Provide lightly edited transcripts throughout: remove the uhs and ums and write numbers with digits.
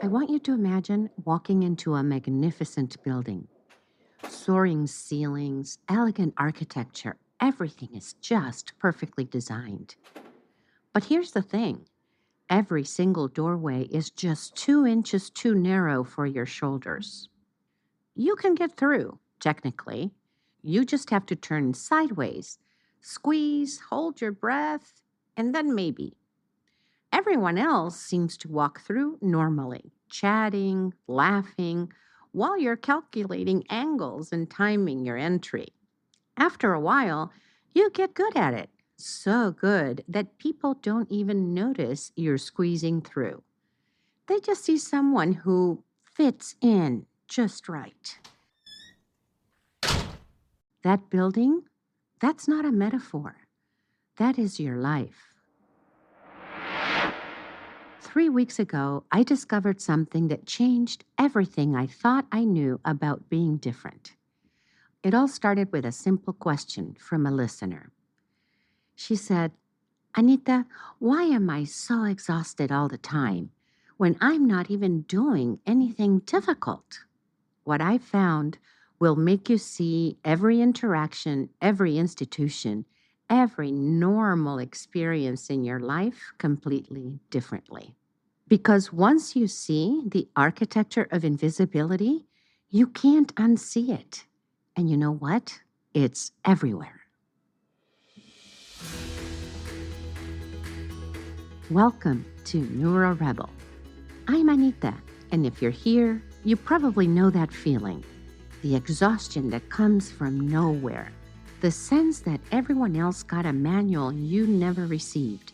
I want you to imagine walking into a magnificent building. Soaring ceilings, elegant architecture, everything is just perfectly designed. But here's the thing, every single doorway is just 2 inches too narrow for your shoulders. You can get through, technically. You just have to turn sideways, squeeze, hold your breath, and then maybe. Everyone else seems to walk through normally, chatting, laughing, while you're calculating angles and timing your entry. After a while, you get good at it. So good that people don't even notice you're squeezing through. They just see someone who fits in just right. That building, that's not a metaphor. That is your life. 3 weeks ago, I discovered something that changed everything I thought I knew about being different. It all started with a simple question from a listener. She said, "Anita, why am I so exhausted all the time when I'm not even doing anything difficult?" What I found will make you see every interaction, every institution, every normal experience in your life completely differently. Because once you see the architecture of invisibility, you can't unsee it. And you know what? It's everywhere. Welcome to Neuro Rebel. I'm Anita, and if you're here, you probably know that feeling. The exhaustion that comes from nowhere. The sense that everyone else got a manual you never received.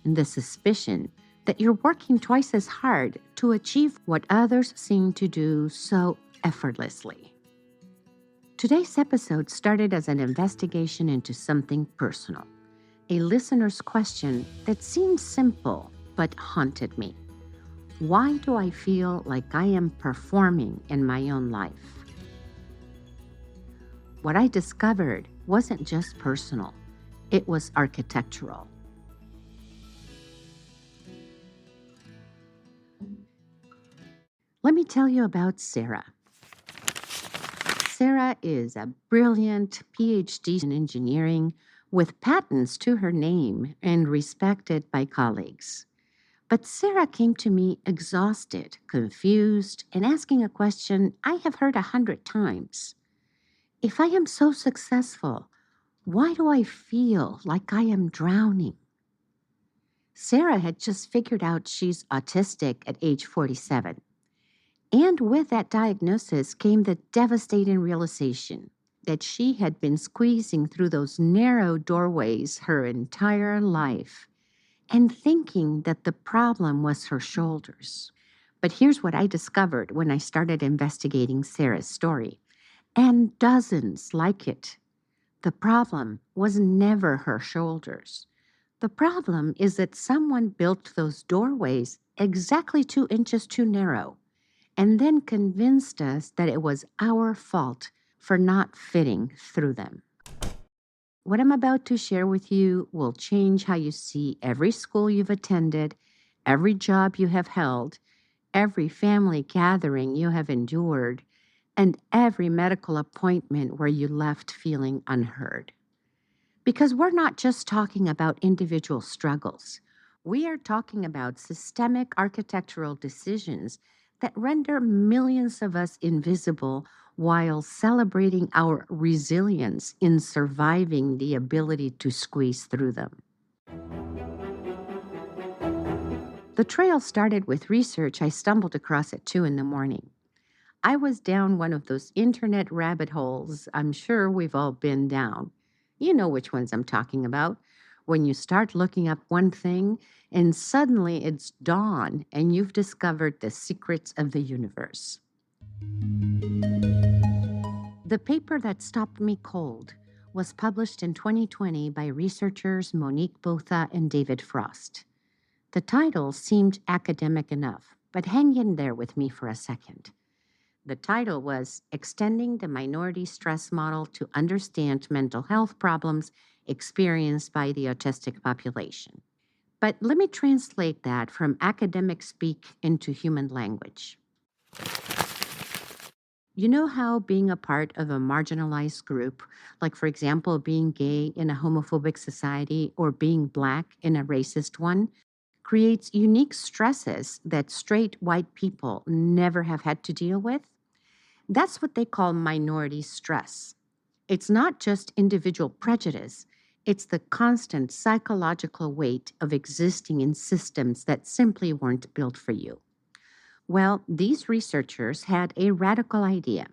And the suspicion that you're working twice as hard to achieve what others seem to do so effortlessly. Today's episode started as an investigation into something personal. A listener's question that seemed simple but haunted me. Why do I feel like I am performing in my own life? What I discovered wasn't just personal, it was architectural. Let me tell you about Sarah. Sarah is a brilliant PhD in engineering with patents to her name and respected by colleagues. But Sarah came to me exhausted, confused, and asking a question I have heard 100 times. If I am so successful, why do I feel like I am drowning? Sarah had just figured out she's autistic at age 47. And with that diagnosis came the devastating realization that she had been squeezing through those narrow doorways her entire life and thinking that the problem was her shoulders. But here's what I discovered when I started investigating Sarah's story, and dozens like it. The problem was never her shoulders. The problem is that someone built those doorways exactly 2 inches too narrow, and then convinced us that it was our fault for not fitting through them. What I'm about to share with you will change how you see every school you've attended, every job you have held, every family gathering you have endured, and every medical appointment where you left feeling unheard. Because we're not just talking about individual struggles. We are talking about systemic architectural decisions that render millions of us invisible while celebrating our resilience in surviving the ability to squeeze through them. The trail started with research I stumbled across at 2 a.m. I was down one of those internet rabbit holes I'm sure we've all been down. You know which ones I'm talking about. When you start looking up one thing and suddenly it's dawn and you've discovered the secrets of the universe. The paper that stopped me cold was published in 2020 by researchers Monique Botha and David Frost. The title seemed academic enough, but hang in there with me for a second. The title was Extending the Minority Stress Model to Understand Mental Health Problems Experienced by the Autistic Population. But let me translate that from academic speak into human language. You know how being a part of a marginalized group, like for example, being gay in a homophobic society or being Black in a racist one, creates unique stresses that straight white people never have had to deal with? That's what they call minority stress. It's not just individual prejudice, it's the constant psychological weight of existing in systems that simply weren't built for you. Well, these researchers had a radical idea,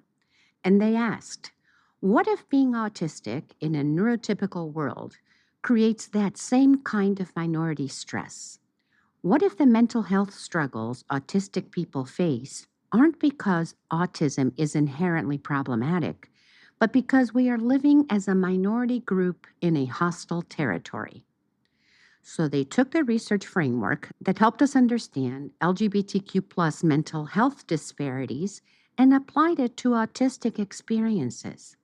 and they asked, what if being autistic in a neurotypical world creates that same kind of minority stress? What if the mental health struggles autistic people face aren't because autism is inherently problematic, but because we are living as a minority group in a hostile territory? So they took the research framework that helped us understand LGBTQ plus mental health disparities and applied it to autistic experiences.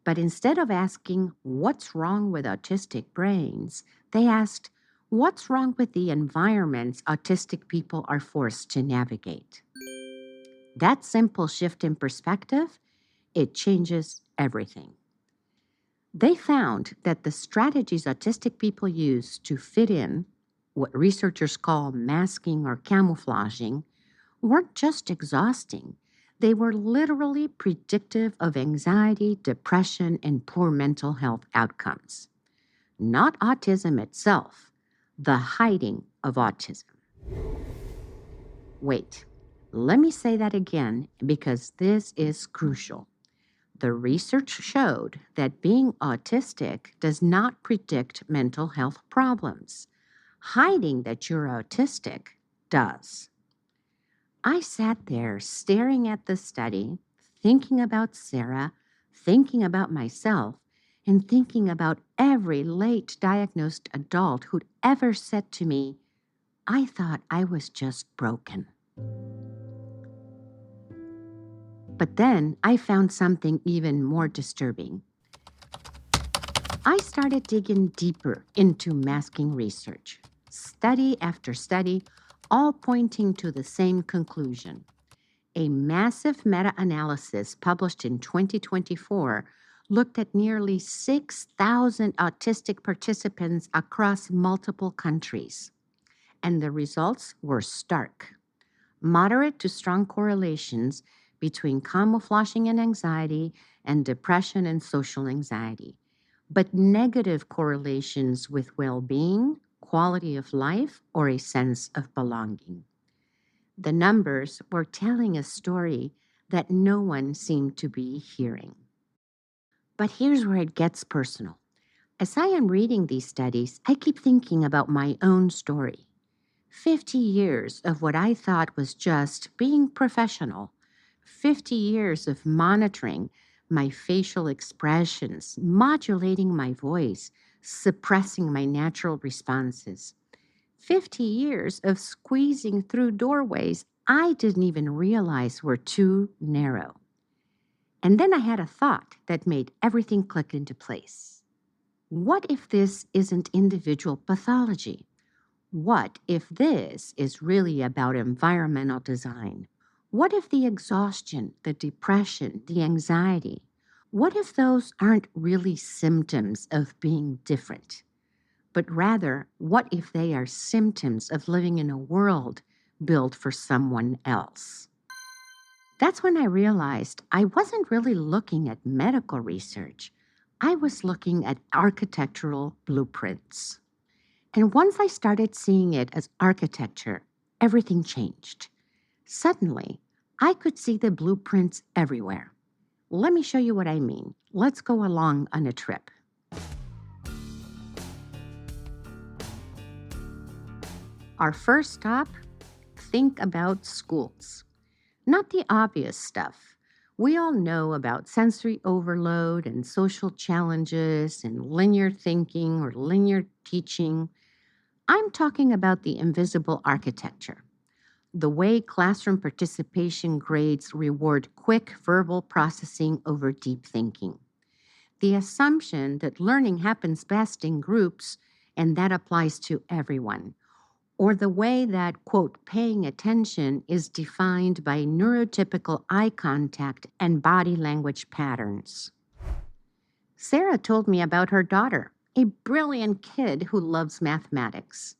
But instead of asking what's wrong with autistic brains, they asked what's wrong with the environments autistic people are forced to navigate. That simple shift in perspective, it changes everything. They found that the strategies autistic people use to fit in, what researchers call masking or camouflaging, weren't just exhausting. They were literally predictive of anxiety, depression, and poor mental health outcomes. Not autism itself, the hiding of autism. Wait, let me say that again because this is crucial. The research showed that being autistic does not predict mental health problems. Hiding that you're autistic does. I sat there staring at the study, thinking about Sarah, thinking about myself, and thinking about every late diagnosed adult who'd ever said to me, I thought I was just broken. But then I found something even more disturbing. I started digging deeper into masking research, study after study, all pointing to the same conclusion. A massive meta-analysis published in 2024 looked at nearly 6,000 autistic participants across multiple countries, and the results were stark. Moderate to strong correlations between camouflaging and anxiety and depression and social anxiety, but negative correlations with well-being, quality of life, or a sense of belonging. The numbers were telling a story that no one seemed to be hearing. But here's where it gets personal. As I am reading these studies, I keep thinking about my own story. 50 years of what I thought was just being professional. 50 years of monitoring my facial expressions, modulating my voice, suppressing my natural responses. 50 years of squeezing through doorways I didn't even realize were too narrow. And then I had a thought that made everything click into place. What if this isn't individual pathology? What if this is really about environmental design? What if the exhaustion, the depression, the anxiety, what if those aren't really symptoms of being different? But rather, what if they are symptoms of living in a world built for someone else? That's when I realized I wasn't really looking at medical research. I was looking at architectural blueprints. And once I started seeing it as architecture, everything changed. Suddenly, I could see the blueprints everywhere. Let me show you what I mean. Let's go along on a trip. Our first stop, think about schools. Not the obvious stuff. We all know about sensory overload and social challenges and linear thinking or linear teaching. I'm talking about the invisible architecture, the way classroom participation grades reward quick verbal processing over deep thinking. The assumption that learning happens best in groups, and that applies to everyone. or the way that, quote, paying attention is defined by neurotypical eye contact and body language patterns. Sarah told me about her daughter, a brilliant kid who loves mathematics.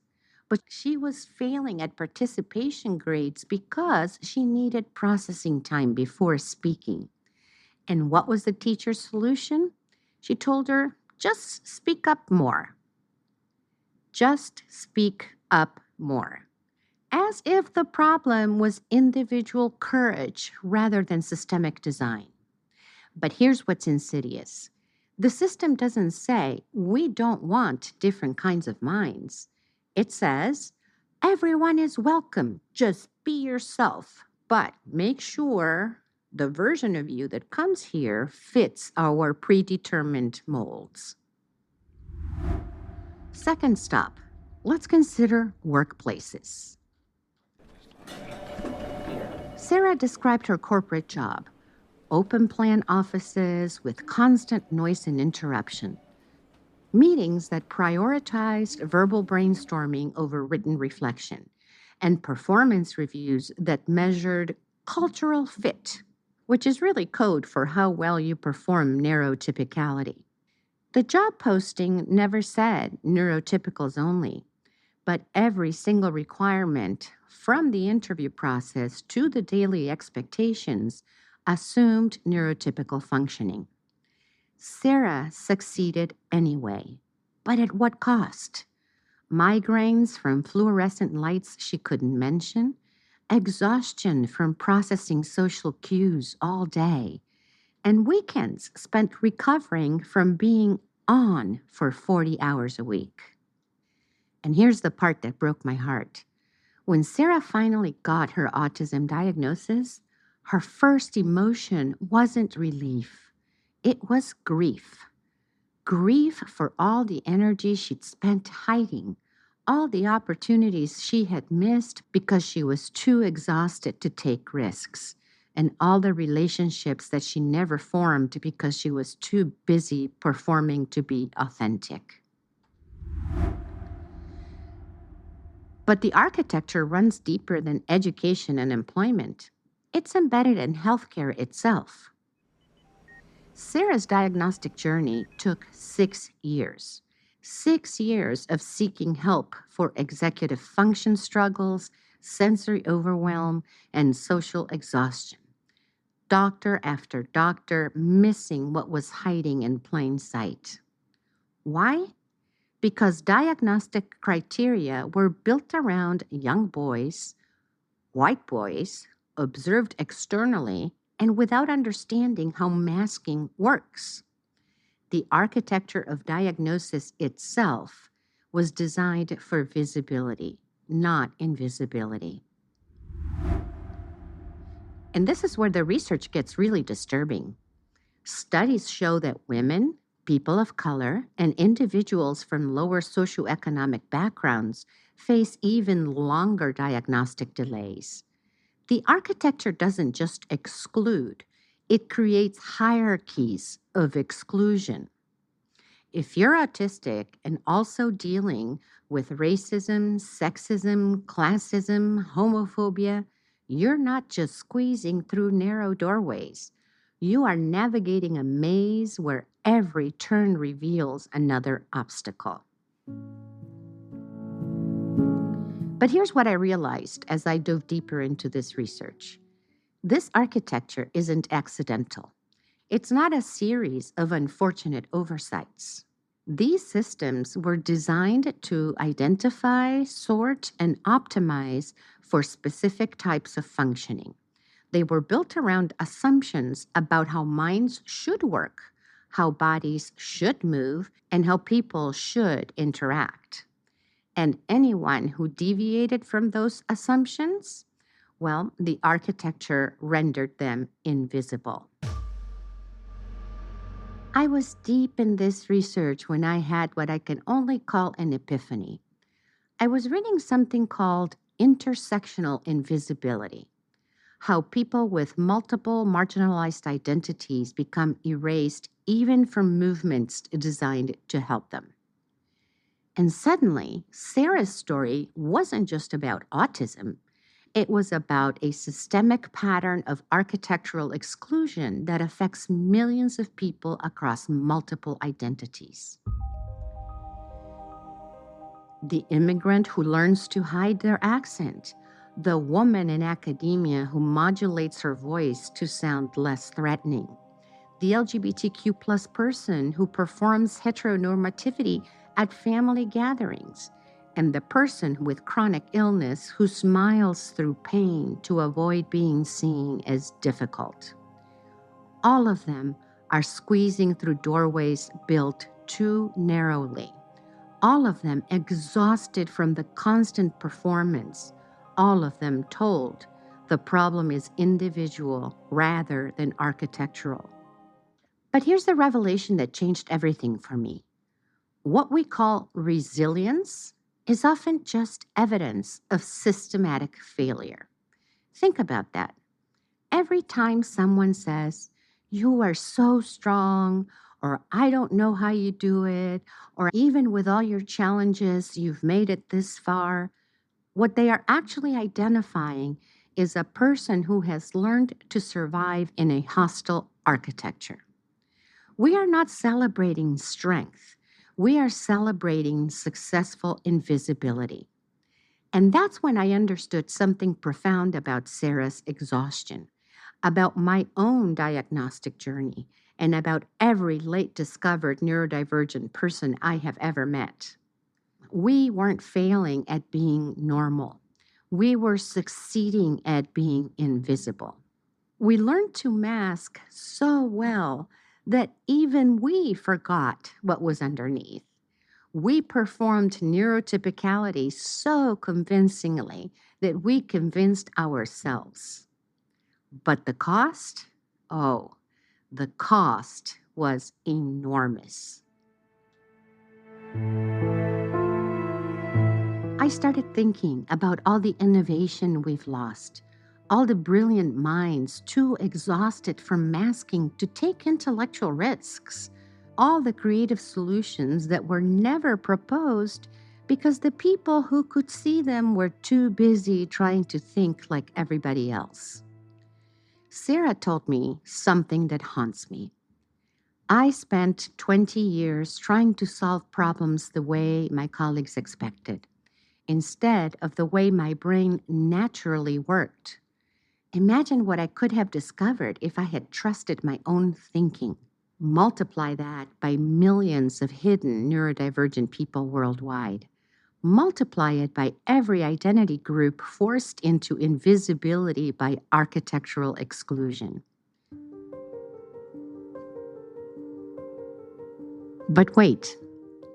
But she was failing at participation grades because she needed processing time before speaking. And what was the teacher's solution? She told her, just speak up more. Just speak up more. As if the problem was individual courage rather than systemic design. But here's what's insidious. The system doesn't say, we don't want different kinds of minds. It says, everyone is welcome, just be yourself, but make sure the version of you that comes here fits our predetermined molds. Second stop, let's consider workplaces. Sarah described her corporate job. Open plan offices with constant noise and interruption. Meetings that prioritized verbal brainstorming over written reflection. And performance reviews that measured cultural fit, which is really code for how well you perform neurotypicality. The job posting never said neurotypicals only, but every single requirement from the interview process to the daily expectations assumed neurotypical functioning. Sarah succeeded anyway, but at what cost? Migraines from fluorescent lights she couldn't mention, exhaustion from processing social cues all day, and weekends spent recovering from being on for 40 hours a week. And here's the part that broke my heart. When Sarah finally got her autism diagnosis, her first emotion wasn't relief. It was grief. Grief for all the energy she'd spent hiding, all the opportunities she had missed because she was too exhausted to take risks, and all the relationships that she never formed because she was too busy performing to be authentic. But the architecture runs deeper than education and employment. It's embedded in healthcare itself. Sarah's diagnostic journey took 6 years. 6 years of seeking help for executive function struggles, sensory overwhelm, and social exhaustion. Doctor after doctor missing what was hiding in plain sight. Why? Because diagnostic criteria were built around young boys, white boys, observed externally, and without understanding how masking works. The architecture of diagnosis itself was designed for visibility, not invisibility. And this is where the research gets really disturbing. Studies show that women, people of color, and individuals from lower socioeconomic backgrounds face even longer diagnostic delays. The architecture doesn't just exclude, it creates hierarchies of exclusion. If you're autistic and also dealing with racism, sexism, classism, homophobia, you're not just squeezing through narrow doorways. You are navigating a maze where every turn reveals another obstacle. But here's what I realized as I dove deeper into this research. This architecture isn't accidental. It's not a series of unfortunate oversights. These systems were designed to identify, sort, and optimize for specific types of functioning. They were built around assumptions about how minds should work, how bodies should move, and how people should interact. And anyone who deviated from those assumptions, well, the architecture rendered them invisible. I was deep in this research when I had what I can only call an epiphany. I was reading something called intersectional invisibility, how people with multiple marginalized identities become erased even from movements designed to help them. And suddenly, Sarah's story wasn't just about autism. It was about a systemic pattern of architectural exclusion that affects millions of people across multiple identities. The immigrant who learns to hide their accent, the woman in academia who modulates her voice to sound less threatening, the LGBTQ plus person who performs heteronormativity at family gatherings, and the person with chronic illness who smiles through pain to avoid being seen as difficult. All of them are squeezing through doorways built too narrowly. All of them exhausted from the constant performance. All of them told the problem is individual rather than architectural. But here's the revelation that changed everything for me. What we call resilience is often just evidence of systematic failure. Think about that. Every time someone says, "You are so strong," or "I don't know how you do it," or "Even with all your challenges, you've made it this far," what they are actually identifying is a person who has learned to survive in a hostile architecture. We are not celebrating strength. We are celebrating successful invisibility. And that's when I understood something profound about Sarah's exhaustion, about my own diagnostic journey, and about every late discovered neurodivergent person I have ever met. We weren't failing at being normal. We were succeeding at being invisible. We learned to mask so well that even we forgot what was underneath. We performed neurotypicality so convincingly that we convinced ourselves. But the cost? Oh, the cost was enormous. I started thinking about all the innovation we've lost, all the brilliant minds too exhausted from masking to take intellectual risks, all the creative solutions that were never proposed because the people who could see them were too busy trying to think like everybody else. Sarah told me something that haunts me. I spent 20 years trying to solve problems the way my colleagues expected, instead of the way my brain naturally worked. Imagine what I could have discovered if I had trusted my own thinking. Multiply that by millions of hidden neurodivergent people worldwide. Multiply it by every identity group forced into invisibility by architectural exclusion. But wait,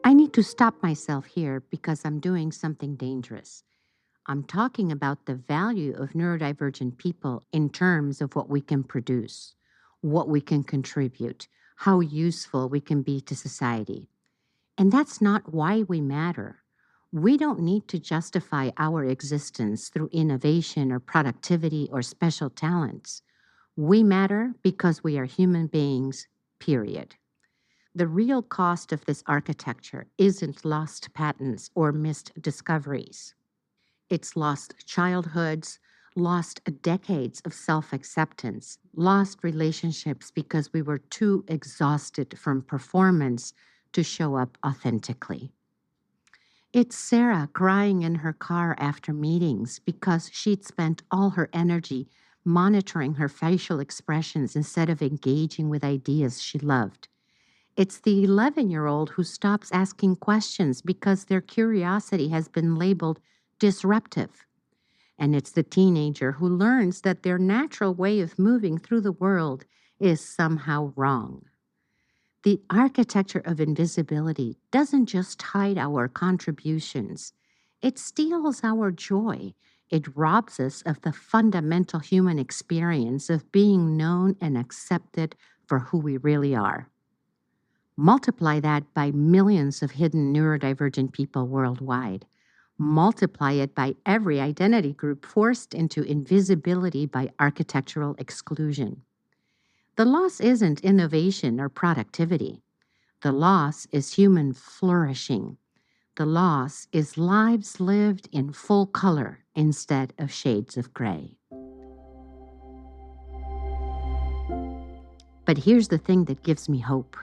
I need to stop myself here because I'm doing something dangerous. I'm talking about the value of neurodivergent people in terms of what we can produce, what we can contribute, how useful we can be to society. And that's not why we matter. We don't need to justify our existence through innovation or productivity or special talents. We matter because we are human beings, period. The real cost of this architecture isn't lost patents or missed discoveries. It's lost childhoods, lost decades of self-acceptance, lost relationships because we were too exhausted from performance to show up authentically. It's Sarah crying in her car after meetings because she'd spent all her energy monitoring her facial expressions instead of engaging with ideas she loved. It's the 11-year-old who stops asking questions because their curiosity has been labeled disruptive. And it's the teenager who learns that their natural way of moving through the world is somehow wrong. The architecture of invisibility doesn't just hide our contributions. It steals our joy. It robs us of the fundamental human experience of being known and accepted for who we really are. Multiply that by millions of hidden neurodivergent people worldwide. Multiply it by every identity group forced into invisibility by architectural exclusion. The loss isn't innovation or productivity. The loss is human flourishing. The loss is lives lived in full color instead of shades of gray. But here's the thing that gives me hope.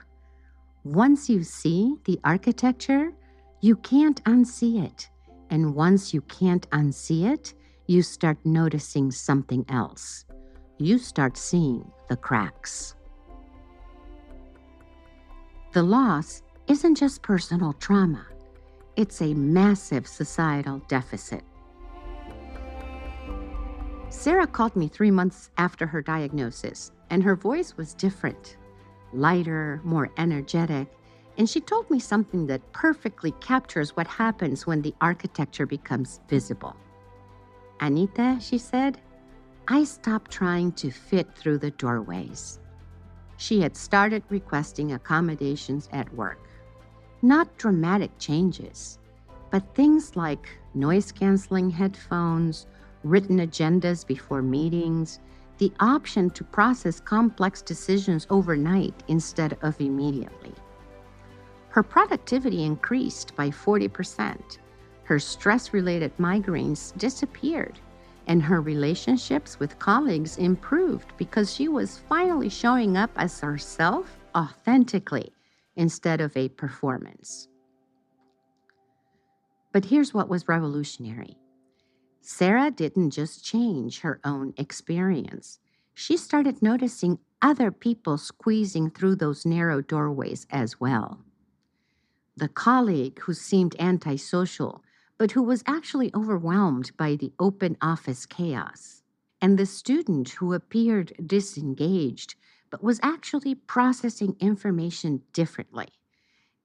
Once you see the architecture, you can't unsee it. And once you can't unsee it, you start noticing something else. You start seeing the cracks. The loss isn't just personal trauma. It's a massive societal deficit. Sarah called me 3 months after her diagnosis, and her voice was different, lighter, more energetic, and she told me something that perfectly captures what happens when the architecture becomes visible. "Anita," she said, "I stopped trying to fit through the doorways." She had started requesting accommodations at work. Not dramatic changes, but things like noise-canceling headphones, written agendas before meetings, the option to process complex decisions overnight instead of immediately. Her productivity increased by 40%. Her stress-related migraines disappeared, and her relationships with colleagues improved because she was finally showing up as herself authentically instead of a performance. But here's what was revolutionary. Sarah didn't just change her own experience. She started noticing other people squeezing through those narrow doorways as well. The colleague who seemed antisocial, but who was actually overwhelmed by the open office chaos. And the student who appeared disengaged, but was actually processing information differently.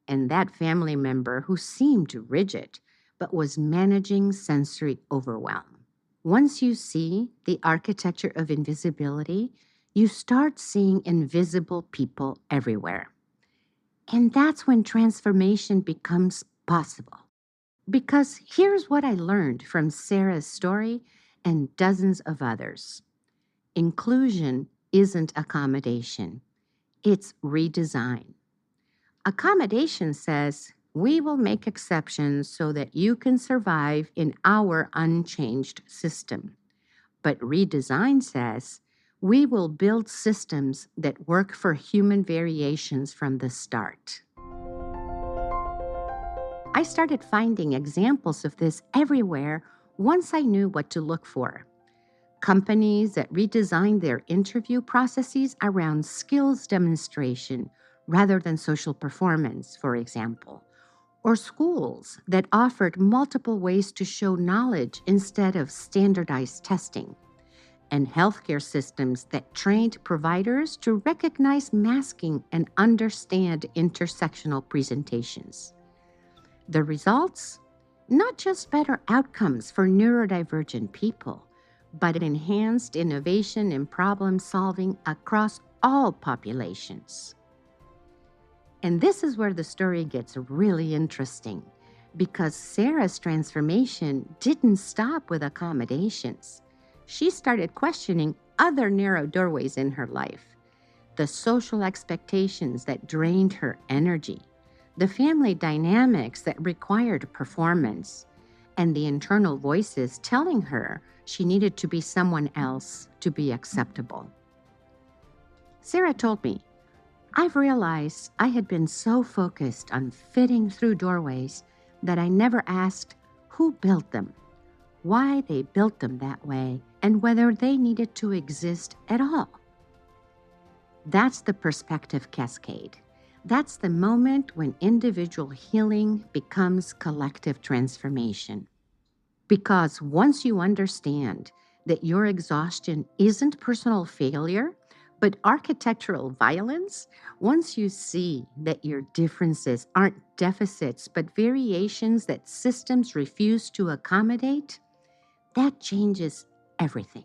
And that family member who seemed rigid, but was managing sensory overwhelm. Once you see the architecture of invisibility, you start seeing invisible people everywhere. And that's when transformation becomes possible. Because here's what I learned from Sarah's story and dozens of others. Inclusion isn't accommodation. It's redesign. Accommodation says, we will make exceptions so that you can survive in our unchanged system. But redesign says, we will build systems that work for human variations from the start. I started finding examples of this everywhere once I knew what to look for. Companies that redesigned their interview processes around skills demonstration rather than social performance, for example. Or schools that offered multiple ways to show knowledge instead of standardized testing. And healthcare systems that trained providers to recognize masking and understand intersectional presentations. The results? Not just better outcomes for neurodivergent people, but enhanced innovation and problem solving across all populations. And this is where the story gets really interesting, because Sarah's transformation didn't stop with accommodations. She started questioning other narrow doorways in her life, the social expectations that drained her energy, the family dynamics that required performance, and the internal voices telling her she needed to be someone else to be acceptable. Sarah told me, "I've realized I had been so focused on fitting through doorways that I never asked who built them, why they built them that way, and whether they needed to exist at all." That's the perspective cascade. That's the moment when individual healing becomes collective transformation. Because once you understand that your exhaustion isn't personal failure, but architectural violence, once you see that your differences aren't deficits, but variations that systems refuse to accommodate, that changes everything.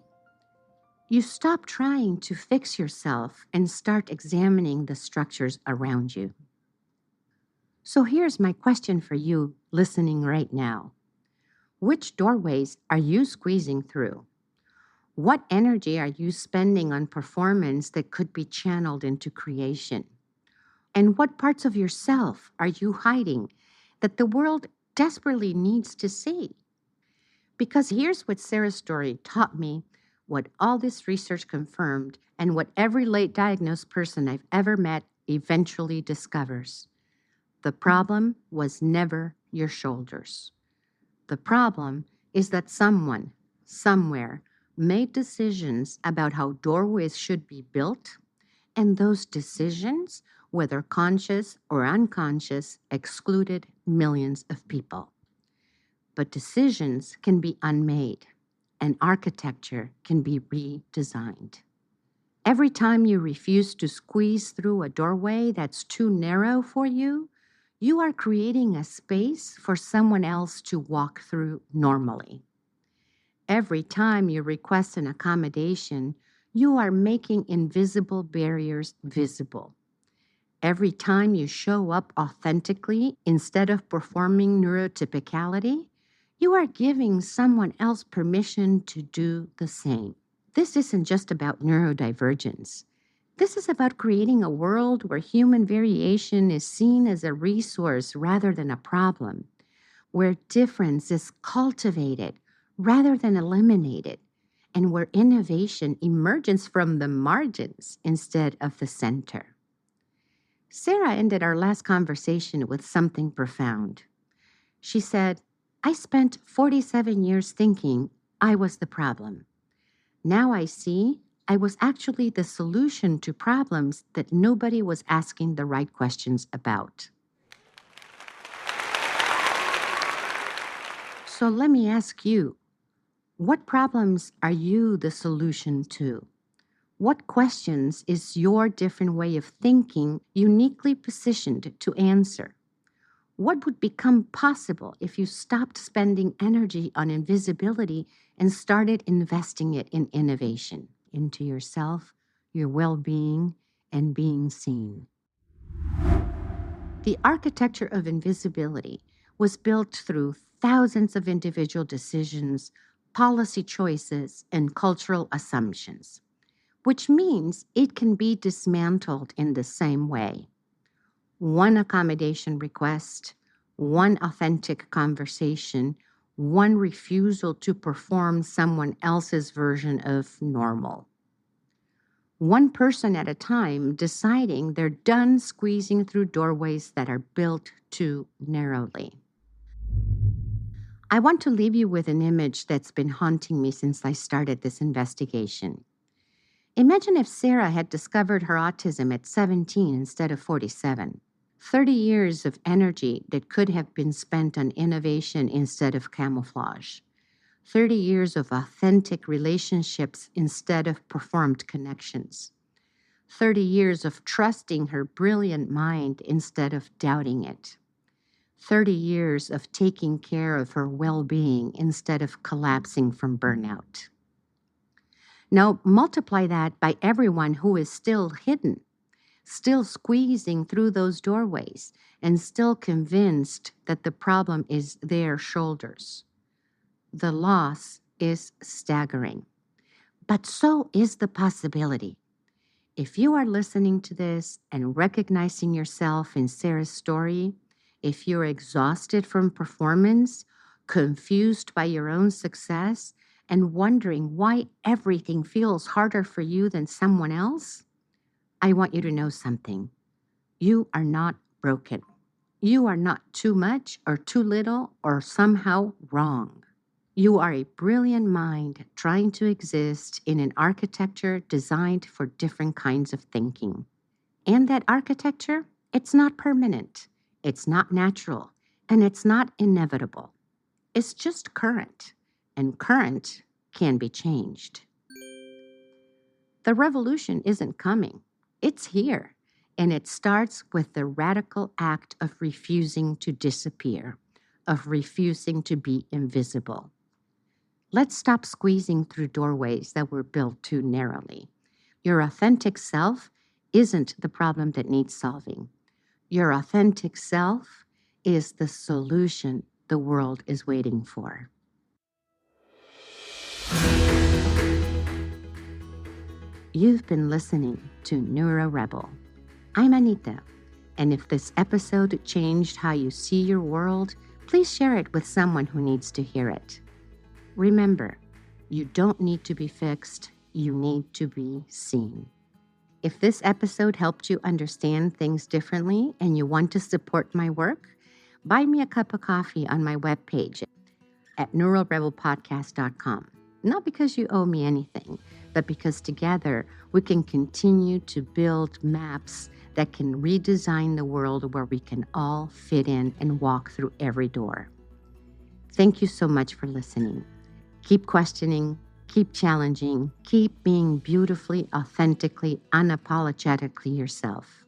You stop trying to fix yourself and start examining the structures around you. So here's my question for you listening right now. Which doorways are you squeezing through? What energy are you spending on performance that could be channeled into creation? And what parts of yourself are you hiding that the world desperately needs to see. Because here's what Sarah's story taught me, what all this research confirmed, and what every late diagnosed person I've ever met eventually discovers. The problem was never your shoulders. The problem is that someone, somewhere, made decisions about how doorways should be built, and those decisions, whether conscious or unconscious, excluded millions of people. But decisions can be unmade, and architecture can be redesigned. Every time you refuse to squeeze through a doorway that's too narrow for you, you are creating a space for someone else to walk through normally. Every time you request an accommodation, you are making invisible barriers visible. Every time you show up authentically instead of performing neurotypicality, you are giving someone else permission to do the same. This isn't just about neurodivergence. This is about creating a world where human variation is seen as a resource rather than a problem, where difference is cultivated rather than eliminated, and where innovation emerges from the margins instead of the center. Sarah ended our last conversation with something profound. She said, "I spent 47 years thinking I was the problem. Now I see I was actually the solution to problems that nobody was asking the right questions about." So let me ask you, what problems are you the solution to? What questions is your different way of thinking uniquely positioned to answer? What would become possible if you stopped spending energy on invisibility and started investing it in innovation, into yourself, your well-being, and being seen? The architecture of invisibility was built through thousands of individual decisions, policy choices, and cultural assumptions, which means it can be dismantled in the same way. One accommodation request, one authentic conversation, one refusal to perform someone else's version of normal. One person at a time deciding they're done squeezing through doorways that are built too narrowly. I want to leave you with an image that's been haunting me since I started this investigation. Imagine if Sarah had discovered her autism at 17 instead of 47. 30 years of energy that could have been spent on innovation instead of camouflage. 30 years of authentic relationships instead of performed connections. 30 years of trusting her brilliant mind instead of doubting it. 30 years of taking care of her well-being instead of collapsing from burnout. Now, multiply that by everyone who is still hidden, still squeezing through those doorways, and still convinced that the problem is their shoulders. The loss is staggering. But so is the possibility. If you are listening to this and recognizing yourself in Sarah's story, if you're exhausted from performance, confused by your own success, and wondering why everything feels harder for you than someone else, I want you to know something. You are not broken. You are not too much or too little or somehow wrong. You are a brilliant mind trying to exist in an architecture designed for different kinds of thinking. And that architecture, it's not permanent, it's not natural, and it's not inevitable. It's just current, and current can be changed. The revolution isn't coming. It's here, and it starts with the radical act of refusing to disappear, of refusing to be invisible. Let's stop squeezing through doorways that were built too narrowly. Your authentic self isn't the problem that needs solving. Your authentic self is the solution the world is waiting for. You've been listening to Neuro Rebel. I'm Anita, and if this episode changed how you see your world, Please share it with someone who needs to hear it. Remember, you don't need to be fixed, you need to be seen. If this episode helped you understand things differently and you want to support my work, buy me a cup of coffee on my webpage at neuralrebelpodcast.com. Not because you owe me anything, but because together we can continue to build maps that can redesign the world where we can all fit in and walk through every door. Thank you so much for listening. Keep questioning, keep challenging, keep being beautifully, authentically, unapologetically yourself.